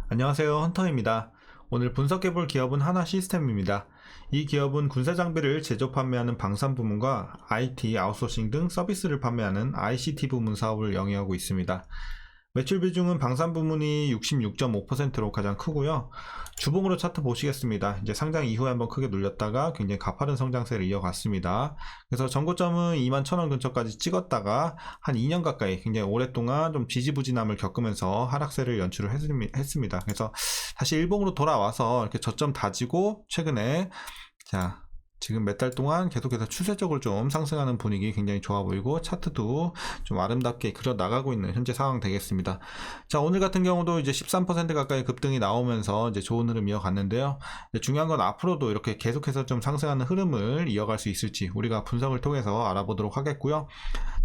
안녕하세요, 헌터입니다. 오늘 분석해볼 기업은 하나시스템입니다. 이 기업은 군사 장비를 제조 판매하는 방산 부문과 IT, 아웃소싱 등 서비스를 판매하는 ICT 부문 사업을 영위하고 있습니다. 매출 비중은 방산 부문이 66.5%로 가장 크고요. 주봉으로 차트 보시겠습니다. 이제 상장 이후에 한번 크게 눌렸다가 굉장히 가파른 성장세를 이어갔습니다. 그래서 전고점은 21,000원 근처까지 찍었다가 한 2년 가까이 굉장히 오랫동안 좀 지지부진함을 겪으면서 하락세를 연출을 했습니다. 그래서 다시 일봉으로 돌아와서 이렇게 저점 다지고 최근에 지금 몇 달 동안 계속해서 추세적으로 좀 상승하는 분위기 굉장히 좋아 보이고 차트도 좀 아름답게 그려 나가고 있는 현재 상황 되겠습니다. 자, 오늘 같은 경우도 이제 13% 가까이 급등이 나오면서 이제 좋은 흐름 이어갔는데요. 중요한 건 앞으로도 이렇게 계속해서 좀 상승하는 흐름을 이어갈 수 있을지 우리가 분석을 통해서 알아보도록 하겠고요.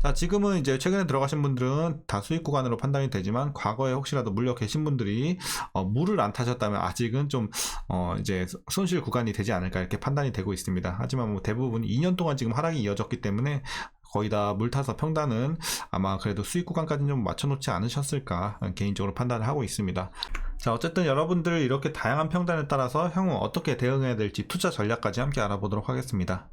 자, 지금은 이제 최근에 들어가신 분들은 다 수익 구간으로 판단이 되지만 과거에 혹시라도 물려 계신 분들이 물을 안 타셨다면 아직은 좀 이제 손실 구간이 되지 않을까 이렇게 판단이 되고 있습니다. 하지만 뭐 대부분 2년 동안 지금 하락이 이어졌기 때문에 거의 다 물 타서 평단은 아마 그래도 수익 구간까지는 좀 맞춰놓지 않으셨을까 개인적으로 판단을 하고 있습니다. 자, 어쨌든 여러분들 이렇게 다양한 평단에 따라서 향후 어떻게 대응해야 될지 투자 전략까지 함께 알아보도록 하겠습니다.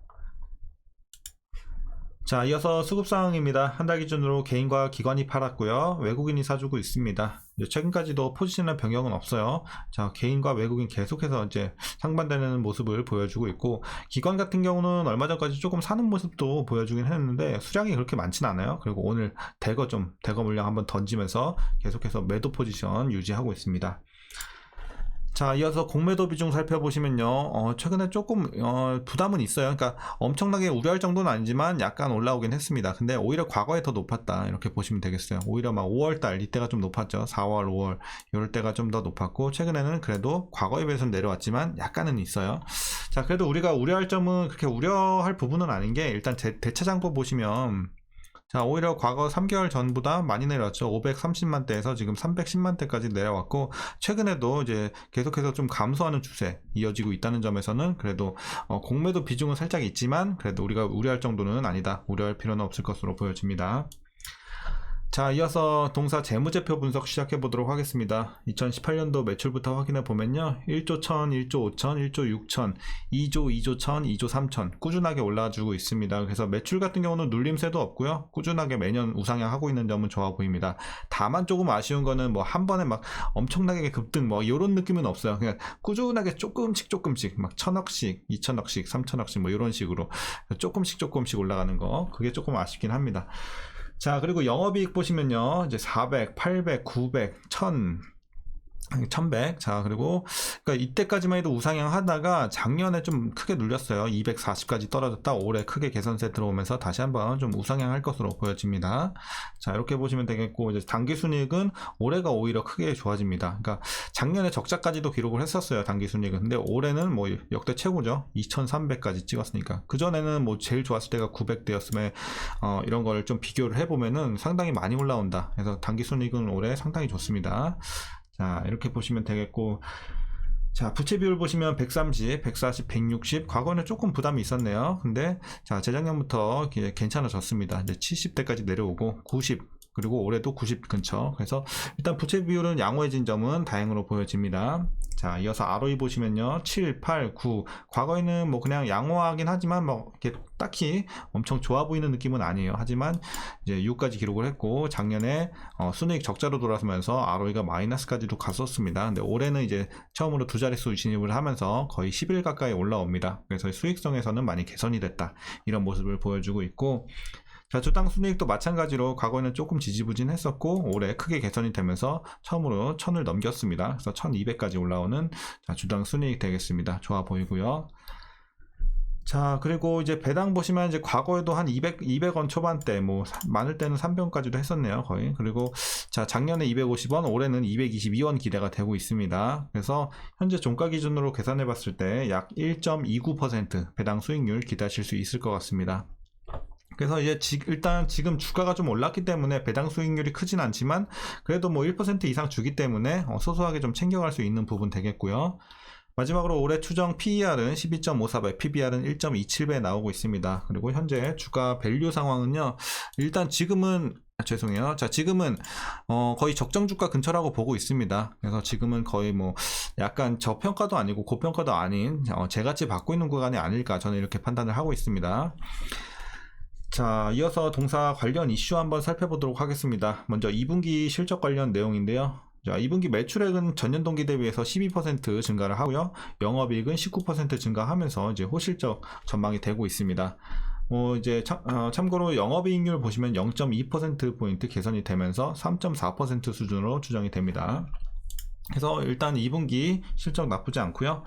자, 이어서 수급 상황입니다. 한 달 기준으로 개인과 기관이 팔았고요. 외국인이 사주고 있습니다. 최근까지도 포지션의 변경은 없어요. 자, 개인과 외국인 계속해서 이제 상반되는 모습을 보여주고 있고, 기관 같은 경우는 얼마 전까지 조금 사는 모습도 보여주긴 했는데 수량이 그렇게 많진 않아요. 그리고 오늘 대거 물량 한번 던지면서 계속해서 매도 포지션 유지하고 있습니다. 자, 이어서 공매도 비중 살펴보시면요. 최근에 조금 부담은 있어요. 그러니까 엄청나게 우려할 정도는 아니지만 약간 올라오긴 했습니다. 근데 오히려 과거에 더 높았다 이렇게 보시면 되겠어요. 오히려 막 5월달 이때가 좀 높았죠. 4월, 5월 이럴 때가 좀 더 높았고 최근에는 그래도 과거에 비해서는 내려왔지만 약간은 있어요. 자, 그래도 우리가 우려할 점은 그렇게 우려할 부분은 아닌 게 일단 대차 장부 보시면 자, 오히려 과거 3개월 전보다 많이 내려왔죠. 530만대에서 지금 310만대까지 내려왔고, 최근에도 이제 계속해서 좀 감소하는 추세 이어지고 있다는 점에서는 그래도 공매도 비중은 살짝 있지만 그래도 우리가 우려할 정도는 아니다. 우려할 필요는 없을 것으로 보여집니다. 자, 이어서 동사 재무제표 분석 시작해 보도록 하겠습니다. 2018년도 매출부터 확인해 보면요. 1조 1000, 1조 5000, 1조 6000, 2조 2조 1000, 2조 3000 꾸준하게 올라주고 있습니다. 그래서 매출 같은 경우는 눌림세도 없고요. 꾸준하게 매년 우상향하고 있는 점은 좋아 보입니다. 다만 조금 아쉬운 거는 뭐 한 번에 막 엄청나게 급등 뭐 이런 느낌은 없어요. 그냥 꾸준하게 조금씩 막 1000억씩, 2000억씩, 3000억씩 뭐 이런 식으로 조금씩 올라가는 거 그게 조금 아쉽긴 합니다. 자, 그리고 영업이익 보시면요. 이제 400, 800, 900, 1000, 1100. 자, 그리고 그러니까 이때까지만 해도 우상향 하다가 작년에 좀 크게 눌렸어요. 240까지 떨어졌다 올해 크게 개선세 들어오면서 다시 한번 좀 우상향 할 것으로 보여집니다. 자, 이렇게 보시면 되겠고, 이제 당기순이익은 올해가 오히려 크게 좋아집니다. 그러니까 작년에 적자까지도 기록을 했었어요. 당기순이익은. 근데 올해는 뭐 역대 최고죠. 2300까지 찍었으니까. 그전에는 뭐 제일 좋았을 때가 900대였으면 이런 걸 좀 비교를 해보면은 상당히 많이 올라온다. 그래서 당기순이익은 올해 상당히 좋습니다. 자, 이렇게 보시면 되겠고, 자, 부채 비율 보시면 130, 140, 160 과거에는 조금 부담이 있었네요. 근데 자, 재작년부터 괜찮아졌습니다. 이제 70대까지 내려오고 90 그리고 올해도 90 근처. 그래서 일단 부채 비율은 양호해진 점은 다행으로 보여집니다. 자, 이어서 ROE 보시면요. 7, 8, 9 과거에는 뭐 그냥 양호하긴 하지만 뭐 이렇게 딱히 엄청 좋아 보이는 느낌은 아니에요. 하지만 이제 6까지 기록을 했고 작년에 순이익 적자로 돌아서면서 ROE가 마이너스까지도 갔었습니다. 근데 올해는 이제 처음으로 두 자릿수 진입을 하면서 거의 11 가까이 올라옵니다. 그래서 수익성에서는 많이 개선이 됐다. 이런 모습을 보여주고 있고, 자, 주당 순이익도 마찬가지로 과거에는 조금 지지부진했었고 올해 크게 개선이 되면서 처음으로 1000을 넘겼습니다. 그래서 1200까지 올라오는 주당 순이익 되겠습니다. 좋아 보이고요. 자, 그리고 이제 배당 보시면 이제 과거에도 한 200원 초반대, 뭐, 많을 때는 300원까지도 했었네요, 거의. 그리고, 자, 작년에 250원, 올해는 222원 기대가 되고 있습니다. 그래서, 현재 종가 기준으로 계산해 봤을 때 약 1.29% 배당 수익률 기대하실 수 있을 것 같습니다. 그래서 이제 일단 지금 주가가 좀 올랐기 때문에 배당 수익률이 크진 않지만 그래도 뭐 1% 이상 주기 때문에 소소하게 좀 챙겨갈 수 있는 부분 되겠고요. 마지막으로 올해 추정 PER은 12.54배, PBR은 1.27배 나오고 있습니다. 그리고 현재 주가 밸류 상황은요. 일단 지금은 죄송해요. 자, 지금은 거의 적정주가 근처라고 보고 있습니다. 그래서 지금은 거의 뭐 약간 저평가도 아니고 고평가도 아닌 제같이 받고 있는 구간이 아닐까, 저는 이렇게 판단을 하고 있습니다. 자, 이어서 동사 관련 이슈 한번 살펴보도록 하겠습니다. 먼저 2분기 실적 관련 내용인데요. 자, 2분기 매출액은 전년 동기 대비해서 12% 증가를 하고요. 영업이익은 19% 증가하면서 이제 호실적 전망이 되고 있습니다. 이제 참고로 영업이익률 보시면 0.2%포인트 개선이 되면서 3.4% 수준으로 추정이 됩니다. 그래서 일단 2분기 실적 나쁘지 않고요.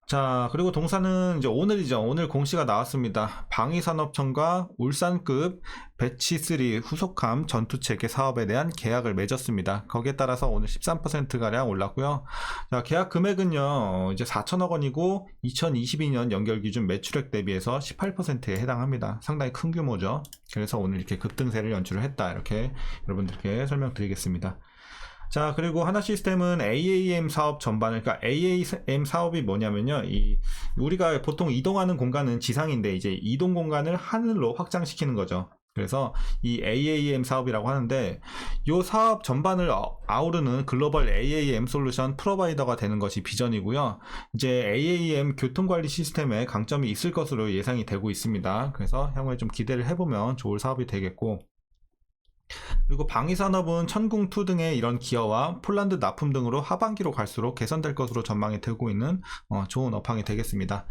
자, 그리고 동사는 이제 오늘이죠. 오늘 공시가 나왔습니다. 방위산업청과 울산급 배치3 후속함 전투체계 사업에 대한 계약을 맺었습니다. 거기에 따라서 오늘 13%가량 올랐고요. 자, 계약 금액은요, 이제 4천억 원이고 2022년 연결 기준 매출액 대비해서 18%에 해당합니다. 상당히 큰 규모죠. 그래서 오늘 이렇게 급등세를 연출을 했다, 이렇게 여러분들께 설명드리겠습니다. 자, 그리고 하나시스템은 AAM 사업 전반을, 그러니까 AAM 사업이 뭐냐면요, 우리가 보통 이동하는 공간은 지상인데 이제 이동 공간을 하늘로 확장시키는 거죠. 그래서 이 AAM 사업이라고 하는데, 이 사업 전반을 아우르는 글로벌 AAM 솔루션 프로바이더가 되는 것이 비전이고요. 이제 AAM 교통관리 시스템에 강점이 있을 것으로 예상이 되고 있습니다. 그래서 향후에 좀 기대를 해보면 좋을 사업이 되겠고, 그리고 방위산업은 천궁2 등의 이런 기여와 폴란드 납품 등으로 하반기로 갈수록 개선될 것으로 전망이 되고 있는 좋은 업황이 되겠습니다.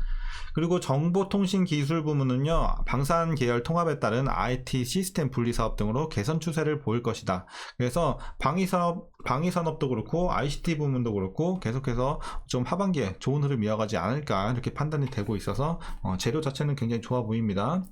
그리고 정보통신기술 부문은요, 방산 계열 통합에 따른 IT 시스템 분리 사업 등으로 개선 추세를 보일 것이다. 그래서 방위산업도 그렇고 ICT 부문도 그렇고 계속해서 좀 하반기에 좋은 흐름 이어가지 않을까, 이렇게 판단이 되고 있어서 재료 자체는 굉장히 좋아 보입니다.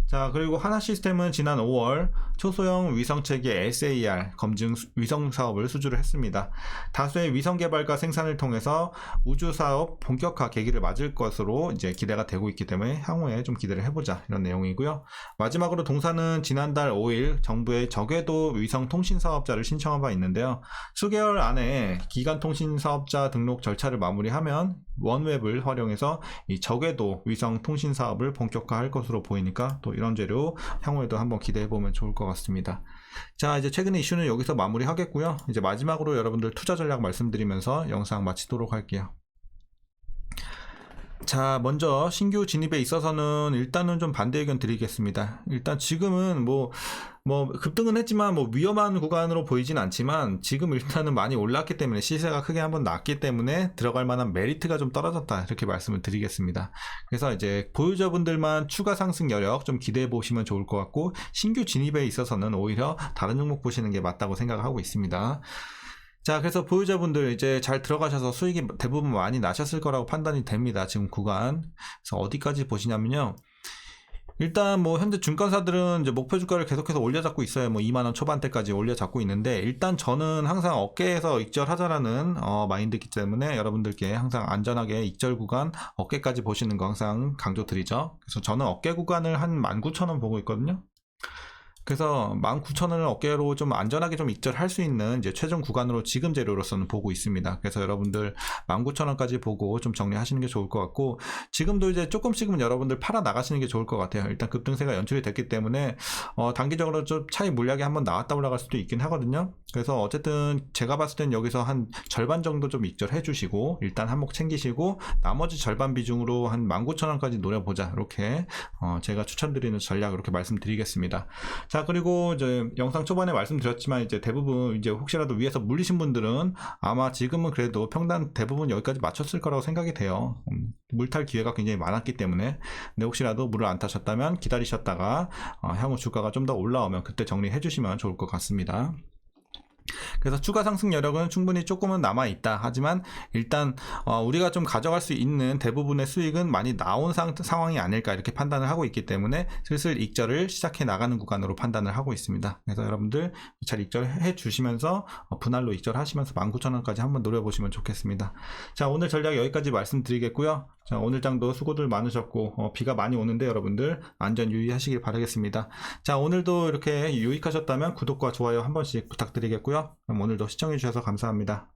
자, 그리고 하나시스템은 지난 5월 초소형 위성체계 SAR 검증 위성 사업을 수주를 했습니다. 다수의 위성 개발과 생산을 통해서 우주 사업 본격화 계기를 맞을 것으로 이제 기대가 되고 있기 때문에 향후에 좀 기대를 해보자, 이런 내용이고요. 마지막으로 동사는 지난달 5일 정부의 저궤도 위성 통신 사업자를 신청한 바 있는데요. 수개월 안에 기간 통신 사업자 등록 절차를 마무리하면 원웹을 활용해서 이 저궤도 위성 통신 사업을 본격화할 것으로 보이니까 또 이런 재료 향후에도 한번 기대해보면 좋을 것 같습니다. 자, 이제 최근의 이슈는 여기서 마무리하겠고요. 이제 마지막으로 여러분들 투자 전략 말씀드리면서 영상 마치도록 할게요. 자, 먼저 신규 진입에 있어서는 일단은 좀 반대 의견 드리겠습니다. 일단 지금은 뭐 급등은 했지만 위험한 구간으로 보이진 않지만, 지금 일단은 많이 올랐기 때문에, 시세가 크게 한번 났기 때문에 들어갈 만한 메리트가 좀 떨어졌다, 이렇게 말씀을 드리겠습니다. 그래서 이제 보유자분들만 추가 상승 여력 좀 기대해 보시면 좋을 것 같고, 신규 진입에 있어서는 오히려 다른 종목 보시는 게 맞다고 생각하고 있습니다. 자, 그래서 보유자분들 이제 잘 들어가셔서 수익이 대부분 많이 나셨을 거라고 판단이 됩니다. 지금 구간. 그래서 어디까지 보시냐면요, 일단 현재 증권사들은 이제 목표 주가를 계속해서 올려잡고 있어요. 2만원 초반대까지 올려잡고 있는데, 일단 저는 항상 어깨에서 익절하자라는 마인드이기 때문에 여러분들께 항상 안전하게 익절 구간 어깨까지 보시는 거 항상 강조드리죠. 그래서 저는 어깨 구간을 한 19,000원 보고 있거든요. 그래서 19,000원을 어깨로 좀 안전하게 좀 익절할 수 있는 이제 최종 구간으로 지금 재료로서는 보고 있습니다. 그래서 여러분들 19,000원까지 보고 좀 정리하시는 게 좋을 것 같고, 지금도 이제 조금씩은 여러분들 팔아 나가시는 게 좋을 것 같아요. 일단 급등세가 연출이 됐기 때문에 단기적으로 좀 차익 물량이 한번 나왔다 올라갈 수도 있긴 하거든요. 그래서 어쨌든 제가 봤을 땐 여기서 한 절반 정도 좀 익절해 주시고 일단 한몫 챙기시고, 나머지 절반 비중으로 한 19,000원까지 노려보자, 이렇게 제가 추천드리는 전략 이렇게 말씀드리겠습니다. 자, 그리고 이제 영상 초반에 말씀드렸지만, 이제 대부분 이제 혹시라도 위에서 물리신 분들은 아마 지금은 그래도 평단 대부분 여기까지 맞췄을 거라고 생각이 돼요. 물탈 기회가 굉장히 많았기 때문에. 근데 혹시라도 물을 안 타셨다면 기다리셨다가 향후 주가가 좀 더 올라오면 그때 정리해 주시면 좋을 것 같습니다. 그래서 추가 상승 여력은 충분히 조금은 남아있다. 하지만 일단 우리가 좀 가져갈 수 있는 대부분의 수익은 많이 나온 상황이 아닐까, 이렇게 판단을 하고 있기 때문에 슬슬 익절을 시작해 나가는 구간으로 판단을 하고 있습니다. 그래서 여러분들 잘 익절해 주시면서 분할로 익절하시면서 19,000원까지 한번 노려보시면 좋겠습니다. 자, 오늘 전략 여기까지 말씀드리겠고요. 자, 오늘 장도 수고들 많으셨고 비가 많이 오는데 여러분들 안전 유의하시길 바라겠습니다. 자, 오늘도 이렇게 유익하셨다면 구독과 좋아요 한 번씩 부탁드리겠고요. 그럼 오늘도 시청해 주셔서 감사합니다.